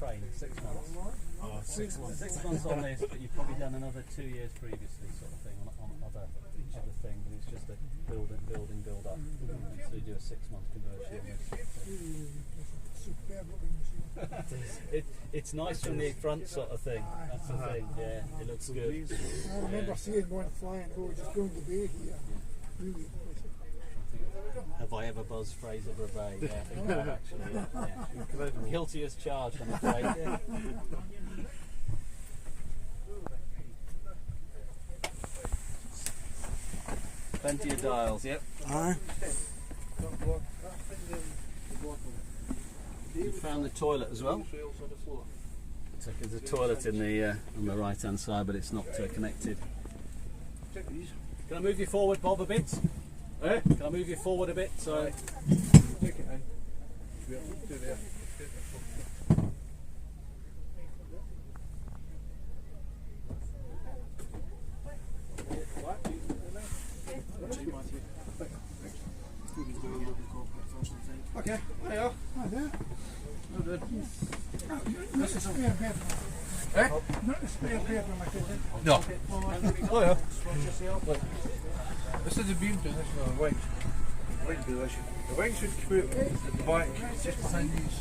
train, 6 months. Oh, 6 months. 6 months on this, but you've probably done another 2 years previously, sort of thing, on other things. And it's just a build up. So you do a 6-month conversion on this sort of thing. It's nice from the front sort of thing. That's the thing. Yeah, it looks good. I remember seeing one flying over just going to bay here. Really. Have I ever buzzed Fraserburgh Bay? Yeah, I think I have actually. Yeah. Guilty as charged, I'm afraid. Yeah. Plenty of dials, yep. Aye. You found the toilet as well? So there's a toilet in the on the right hand side, but it's not connected. Can I move you forward, Bob, a bit? Eh? Can I move you forward a bit? So. Take it in. Do there. Okay, there you are. Hi there. No good. Not a spare bedroom. Eh? Not a spare bedroom like this. No. Oh yeah. Look, this is the beam position on the wing. Wing position. The wing should come out at the back, just behind these.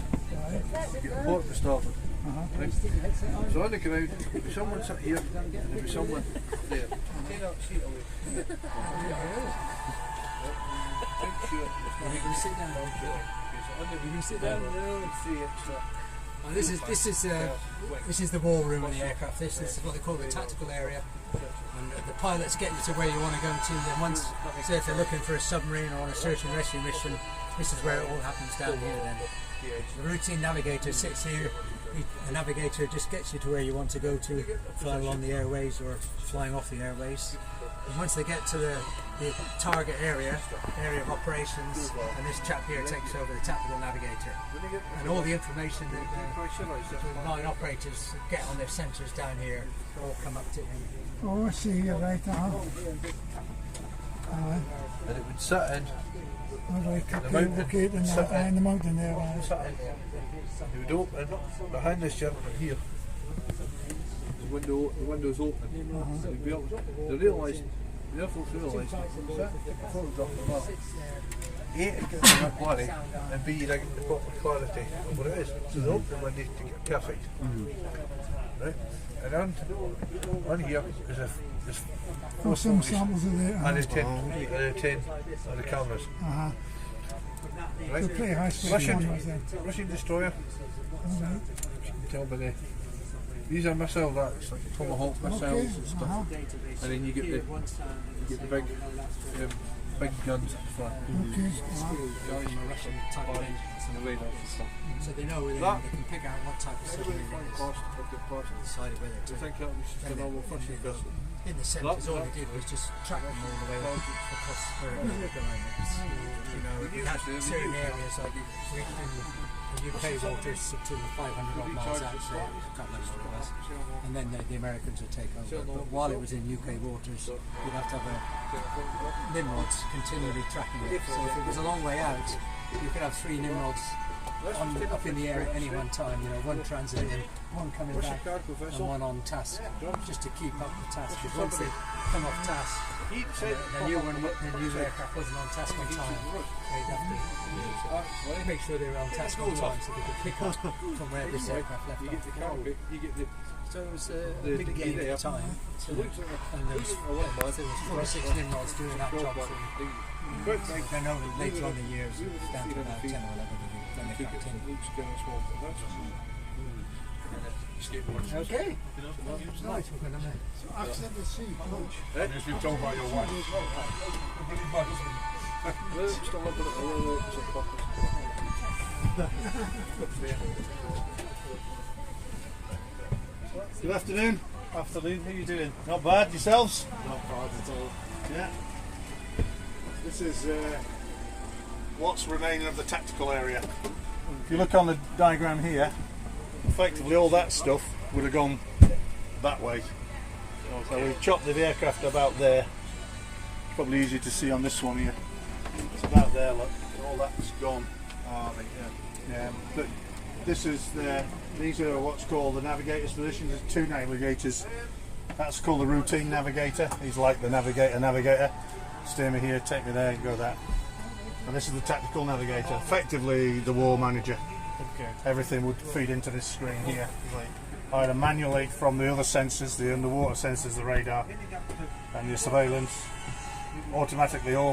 Get the port to start. Right? So when they come out, there'll be someone sat here, there'll be someone there. Take that sheet away. You can sit down. You can sit down. This is the war room of the aircraft. This is what they call the tactical area, and the pilots get you to where you want to go to. And once, say if they're looking for a submarine or on a search and rescue mission, this is where it all happens down here. Then the routine navigator sits here. The navigator just gets you to where you want to go to, flying along the airways or flying off the airways. And once they get to the target area of operations, and this chap here takes over, the tactical navigator, and all the information that the 9 operators get on their sensors down here all come up to him. Oh, I see, you're right. And it would sit in. Alright, okay, in the mountain there. It would open behind this gentleman here. The window's open. They realised, the Air Force realised, take a photograph of that. A, to get the clarity, and B, to get the proper clarity of what it is. So they open the window to get perfect. Right? And on here is there's 4 some samples of the and 10 of the cameras. Right? So pretty high speed Russian destroyer. You can tell by the. These are missiles, that's like Tomahawk missiles and stuff. And then you get the big guns at the front. So they know they can pick out what type of submarine it is. Decided whether to. In the centres, all we did was just track them all the way across wherever they were going. We had certain areas like the UK waters to the 500 odd miles out, so I can't remember what it was. And then the Americans would take over. But while it was in UK waters, you'd have to have Nimrods continually tracking it. So if it was a long way out, you could have 3 Nimrods up in the air at any one time, one transiting, one coming back, and one on task, just to keep up the task. Because once they come off task, the new aircraft wasn't on task on time, they'd have to make sure they were on task on time so they could pick up from where this aircraft left off. So it was a big game at the time, and there was 46 Nimrods doing that job. Then over later on in the years, it was down to about 10 or 11. Okay. Right, we're going to accident at sea, coach. Yes, you've told by your wife. Good afternoon. Afternoon, how are you doing? Not bad, yourselves? Not bad at all. Yeah. This is what's remaining of the tactical area. If you look on the diagram here, effectively all that stuff would have gone that way. So we've chopped the aircraft about there. Probably easy to see on this one here. It's about there, look. All that's gone. Ah, right, Yeah. But This is these are what's called the navigator's position. There's two navigators. That's called the routine navigator. He's like the navigator. Steer me here, take me there, go that. And this is the tactical navigator, effectively the war manager. Okay. Everything would feed into this screen here. Either manually from the other sensors, the underwater sensors, the radar, and the surveillance, automatically all